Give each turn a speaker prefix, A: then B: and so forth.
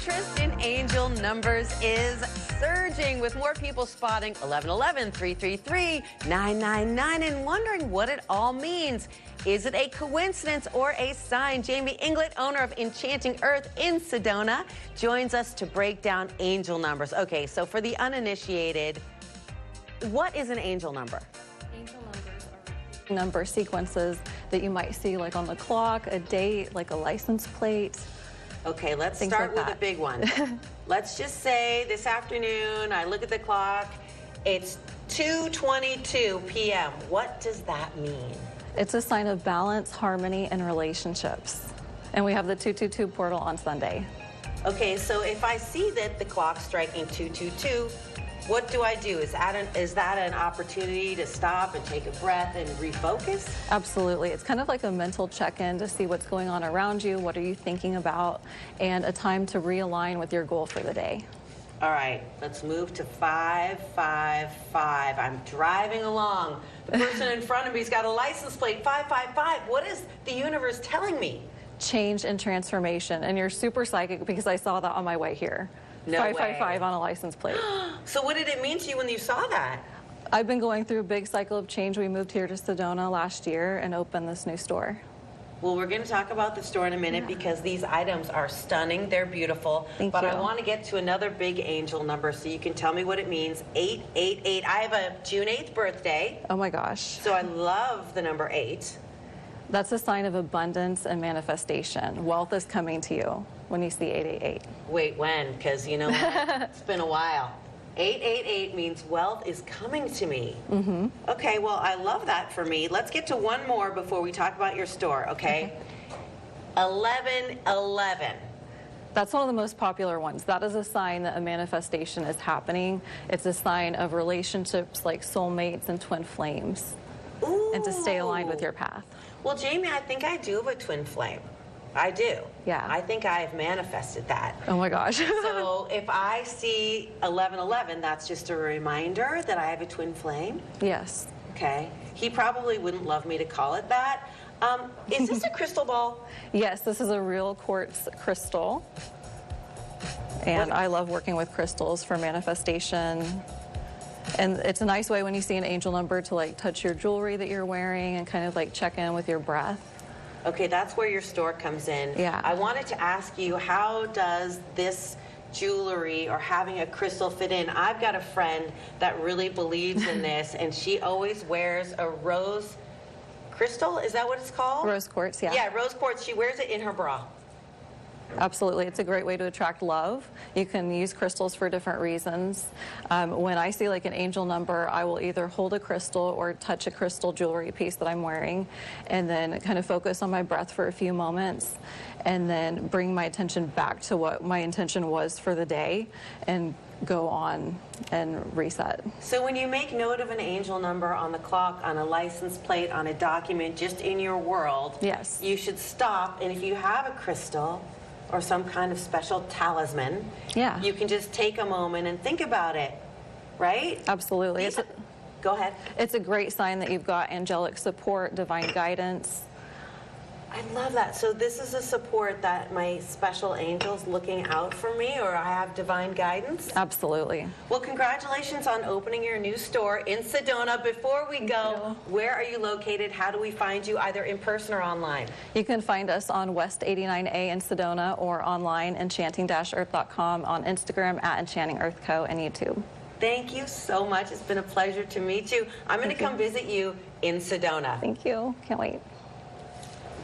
A: Interest in angel numbers is surging, with more people spotting 1111, 333, 999 and wondering what it all means. Is it a coincidence or a sign? Jamie Inglet, owner of Enchanting Earth in Sedona, joins us to break down angel numbers. Okay, so for the uninitiated, what is an angel number?
B: Angel numbers are number sequences that you might see like on the clock, a date, like a license plate.
A: Okay, let's
B: Things
A: start
B: like
A: with
B: that.
A: a big one. Let's just say this afternoon, I look at the clock, it's 2:22 p.m. What does that mean?
B: It's a sign of balance, harmony, and relationships. And we have the 222 portal on Sunday.
A: Okay, so if I see that the clock's striking 2:22, what do I do? Is that an opportunity to stop and take a breath and refocus?
B: Absolutely. It's kind of like a mental check-in to see what's going on around you, what are you thinking about, and a time to realign with your goal for the day.
A: All right, let's move to 555. I'm driving along. The person in front of me's got a license plate, 555. What is the universe telling me?
B: Change and transformation. And you're super psychic because I saw that on my way here.
A: No
B: 555
A: way.
B: on a license plate.
A: So what did it mean to you when you saw that?
B: I've been going through a big cycle of change. We moved here to Sedona last year and opened this new store.
A: Well, we're going to talk about the store in a minute because these items are stunning. They're beautiful.
B: Thank
A: but
B: you.
A: I want to get to another big angel number so you can tell me what it means. 888. I have a June 8th birthday.
B: Oh my gosh.
A: So I love the number 8.
B: That's a sign of abundance and manifestation. Wealth is coming to you when you see 888.
A: Wait, when? Because you know what? It's been a while. 888 means wealth is coming to me. Mm-hmm. Okay, well, I love that for me. Let's get to one more before we talk about your store, okay? 1111.
B: That's one of the most popular ones. That is a sign that a manifestation is happening. It's a sign of relationships like soulmates and twin flames.
A: Ooh.
B: And to stay aligned with your path.
A: Well, Jamie, I think I do have a twin flame. I do.
B: Yeah.
A: I think I have manifested that.
B: Oh my gosh.
A: So if I see 1111, that's just a reminder that I have a twin flame.
B: Yes.
A: Okay. He probably wouldn't love me to call it that. Is this a crystal ball?
B: Yes, this is a real quartz crystal. And I love working with crystals for manifestation. And it's a nice way when you see an angel number to like touch your jewelry that you're wearing and kind of like check in with your breath.
A: Okay, that's where your store comes in.
B: Yeah.
A: I wanted to ask you, how does this jewelry or having a crystal fit in? I've got a friend that really believes in this, and she always wears a rose crystal. Is that what it's called?
B: Rose quartz, yeah.
A: Yeah, rose quartz. She wears it in her bra.
B: Absolutely. It's a great way to attract love. You can use crystals for different reasons. When I see like an angel number, I will either hold a crystal or touch a crystal jewelry piece that I'm wearing and then kind of focus on my breath for a few moments and then bring my attention back to what my intention was for the day and go on and reset.
A: So when you make note of an angel number on the clock, on a license plate, on a document, just in your world,
B: yes,
A: you should stop. And if you have a crystal or some kind of special talisman,
B: yeah,
A: you can just take a moment and think about it, right?
B: Absolutely.
A: Go ahead.
B: It's a great sign that you've got angelic support, divine guidance.
A: I love that. So this is a support that my special angel's looking out for me, or I have divine guidance?
B: Absolutely.
A: Well, congratulations on opening your new store in Sedona. Before we go, where are you located? How do we find you, either in person or online?
B: You can find us on West 89A in Sedona or online, enchanting-earth.com, on Instagram at Enchanting Earth Co. and YouTube.
A: Thank you so much. It's been a pleasure to meet you. I'm going to come visit you in Sedona.
B: Thank you. Can't wait.